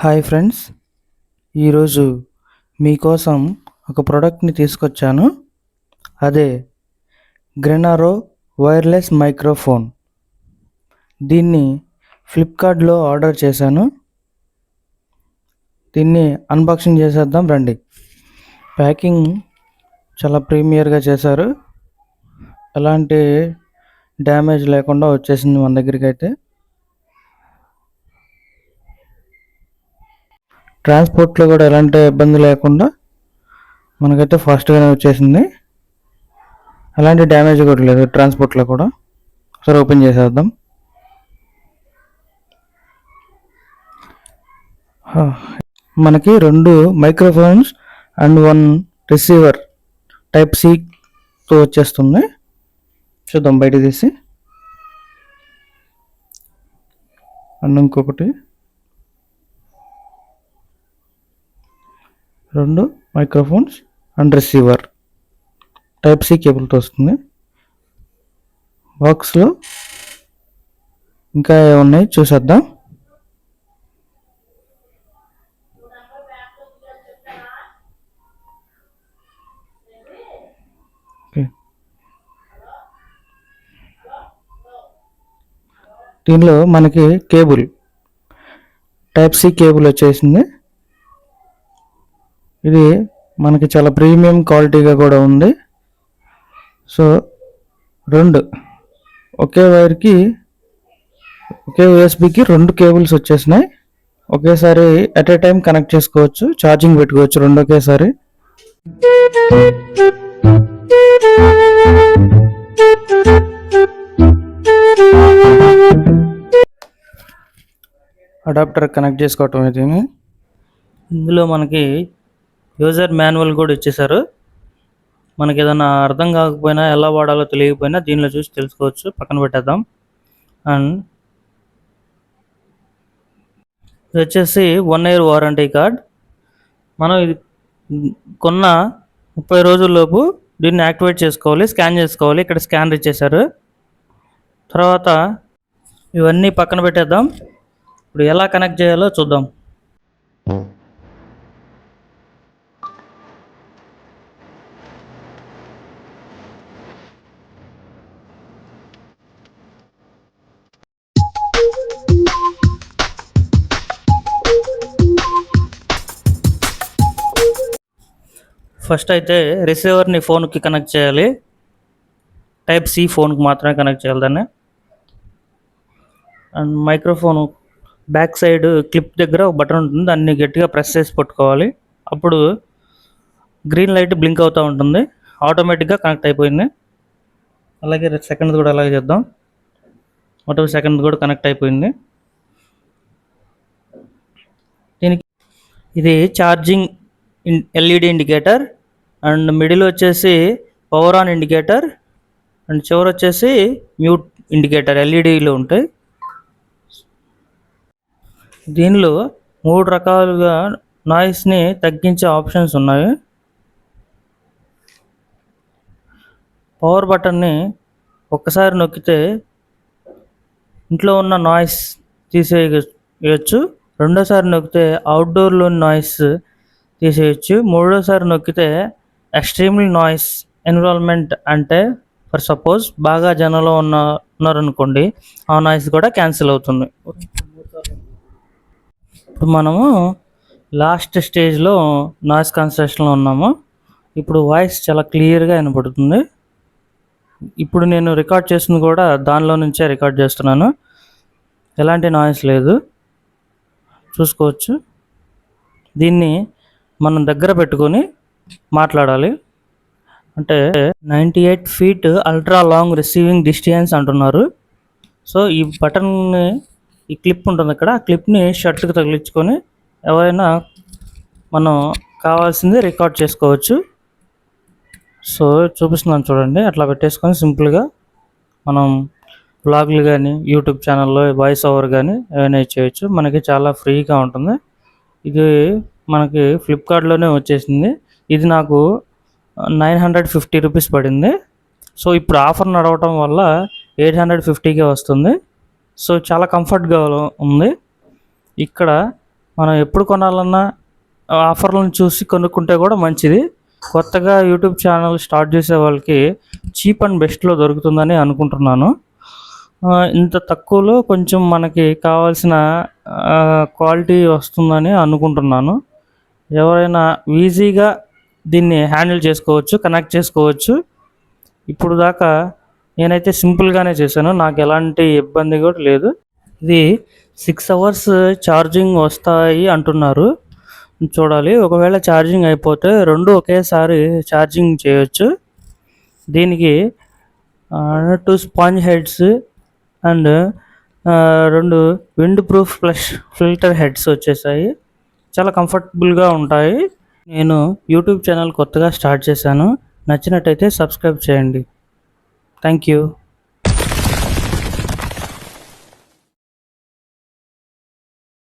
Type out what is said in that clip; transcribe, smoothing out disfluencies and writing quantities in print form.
Hi friends, ఈరోజు మీకోసం ఒక ప్రోడక్ట్ని తీసుకొచ్చాను. అదే గ్రెనారో వైర్లెస్ మైక్రోఫోన్. దీన్ని ఫ్లిప్కార్ట్లో ఆర్డర్ చేశాను. దీన్ని అన్బాక్సింగ్ చేసేద్దాం రండి. ప్యాకింగ్ చాలా ప్రీమియర్గా చేశారు. ఎలాంటి డ్యామేజ్ లేకుండా వచ్చేసింది మన దగ్గరికి. అయితే ట్రాన్స్పోర్ట్లో కూడా ఎలాంటి ఇబ్బంది లేకుండా మనకైతే ఫాస్ట్గానే వచ్చేసింది. ఎలాంటి డ్యామేజ్ కూడా లేదు ట్రాన్స్పోర్ట్లో కూడా. సరే, ఓపెన్ చేసేద్దాం. మనకి 2 మైక్రోఫోన్స్ అండ్ 1 రిసీవర్ టైప్ సితో వచ్చేస్తుంది. చూద్దాం బయట తీసి. అండ్ ఇంకొకటి 2 microphones and receiver type C కేబుల్తో వస్తుంది. బాక్స్లో ఇంకా ఏమున్నాయి చూసేద్దాం. దీనిలో మనకి కేబుల్ టైప్ సి కేబుల్ వచ్చేసింది. ఇది మనకి చాలా ప్రీమియం క్వాలిటీగా కూడా ఉంది. సో 2 ఒకే వైర్కి ఒకే యూఎస్బికి 2 కేబుల్స్ వచ్చేసినాయి. ఒకేసారి ఎట్ ఏ టైం కనెక్ట్ చేసుకోవచ్చు, ఛార్జింగ్ పెట్టుకోవచ్చు 2 ఒకేసారి. అడాప్టర్ కనెక్ట్ చేసుకోవటం అయితే ఇందులో మనకి యూజర్ మాన్యువల్ కూడా ఇచ్చేసారు. మనకి ఏదైనా అర్థం కాకపోయినా, ఎలా వాడాలో తెలియకపోయినా దీనిలో చూసి తెలుసుకోవచ్చు. పక్కన పెట్టేద్దాం. అండ్ ఇది వచ్చేసి 1 year వారంటీ కార్డ్. మనం ఇది కొన్న 30 రోజుల్లోపు దీన్ని యాక్టివేట్ చేసుకోవాలి, స్కాన్ చేసుకోవాలి. ఇక్కడ స్కానర్ ఇచ్చేసారు. తర్వాత ఇవన్నీ పక్కన పెట్టేద్దాం. ఇప్పుడు ఎలా కనెక్ట్ చేయాలో చూద్దాం. ఫస్ట్ అయితే రిసీవర్ని ఫోన్కి కనెక్ట్ చేయాలి. టైప్ సి ఫోన్కి మాత్రమే కనెక్ట్ చేయాలి దాన్ని. And microphone back side clip దగ్గర ఒక బటన్ ఉంటుంది, దాన్ని గట్టిగా ప్రెస్ చేసి పట్టుకోవాలి. అప్పుడు గ్రీన్ లైట్ బ్లింక్ అవుతూ ఉంటుంది. ఆటోమేటిక్గా కనెక్ట్ అయిపోయింది. అలాగే సెకండ్ కూడా అలాగే చేద్దాం. సెకండ్ కూడా కనెక్ట్ అయిపోయింది. దీనికి ఇది charging LED indicator. And middle వచ్చేసి పవర్ ఆన్ ఇండికేటర్. అండ్ చివరి వచ్చేసి మ్యూట్ ఇండికేటర్ ఎల్ఈడిలో ఉంటాయి. దీనిలో 3 రకాలుగా నాయిస్ని తగ్గించే ఆప్షన్స్ ఉన్నాయి. పవర్ బటన్ని ఒక్కసారి నొక్కితే ఇంట్లో ఉన్న నాయిస్ తీసేయచ్చు. రెండోసారి నొక్కితే అవుట్డోర్లోని నాయిస్ తీసేయచ్చు. మూడోసారి నొక్కితే ఎక్స్ట్రీమ్లీ నాయిస్ ఎన్విరాన్మెంట్, అంటే ఫర్ సపోజ్ బాగా జనంలో ఉన్నారనుకోండి, ఆ నాయిస్ కూడా క్యాన్సిల్ అవుతుంది. ఇప్పుడు మనము లాస్ట్ స్టేజ్లో నాయిస్ కాన్సన్ట్రేషన్లో ఉన్నాము. ఇప్పుడు వాయిస్ చాలా క్లియర్గా వినపడుతుంది. ఇప్పుడు నేను రికార్డ్ చేసింది కూడా దానిలో నుంచే రికార్డ్ చేస్తున్నాను. ఎలాంటి నాయిస్ లేదు, చూసుకోవచ్చు. దీన్ని మనం దగ్గర పెట్టుకొని మాట్లాడాలి. అంటే 98 feet ultra long receiving distance అంటున్నారు. సో ఈ బటన్ని, ఈ క్లిప్ ఉంటుంది అక్కడ, ఆ క్లిప్ని షర్ట్కి తగిలించుకొని ఎవరైనా మనం కావాల్సింది రికార్డ్ చేసుకోవచ్చు. సో చూపిస్తున్నాను చూడండి. అట్లా పెట్టేసుకొని సింపుల్గా మనం వ్లాగ్లు కానీ, యూట్యూబ్ ఛానల్లో వాయిస్ ఓవర్ కానీ ఏమైనా చేయొచ్చు. మనకి చాలా ఫ్రీగా ఉంటుంది. ఇది మనకి ఫ్లిప్కార్ట్లోనే వచ్చేసింది. ఇది నాకు 950 రూపీస్ పడింది. సో ఇప్పుడు ఆఫర్ నడవటం వల్ల 850కే వస్తుంది. సో చాలా కంఫర్ట్గా ఉంది. ఇక్కడ మనం ఎప్పుడు కొనాలన్నా ఆఫర్లను చూసి కొనుక్కుంటే కూడా మంచిది. కొత్తగా యూట్యూబ్ ఛానల్ స్టార్ట్ చేసే వాళ్ళకి చీప్ అండ్ బెస్ట్‌లో దొరుకుతుందని అనుకుంటున్నాను. ఇంత తక్కువలో కొంచెం మనకి కావాల్సిన క్వాలిటీ వస్తుందని అనుకుంటున్నాను. ఎవరైనా ఈజీగా దీన్ని హ్యాండిల్ చేసుకోవచ్చు, కనెక్ట్ చేసుకోవచ్చు. ఇప్పుడు దాకా నేనైతే సింపుల్‌గానే చేశాను. నాకు ఎలాంటి ఇబ్బంది కూడా లేదు. ఇది 6 అవర్స్ ఛార్జింగ్ వస్తాయి అంటున్నారు. చూడాలి. ఒకవేళ ఛార్జింగ్ అయిపోతే 2 ఒకేసారి ఛార్జింగ్ చేయొచ్చు. దీనికి 2 sponge heads and 2 wind proof plus filter heads వచ్చేసాయి. చాలా కంఫర్టబుల్‌గా ఉంటాయి. నేను యూట్యూబ్ ఛానల్ కొత్తగా స్టార్ట్ చేశాను. నచ్చినట్టయితే సబ్స్క్రైబ్ చేయండి. Thank you.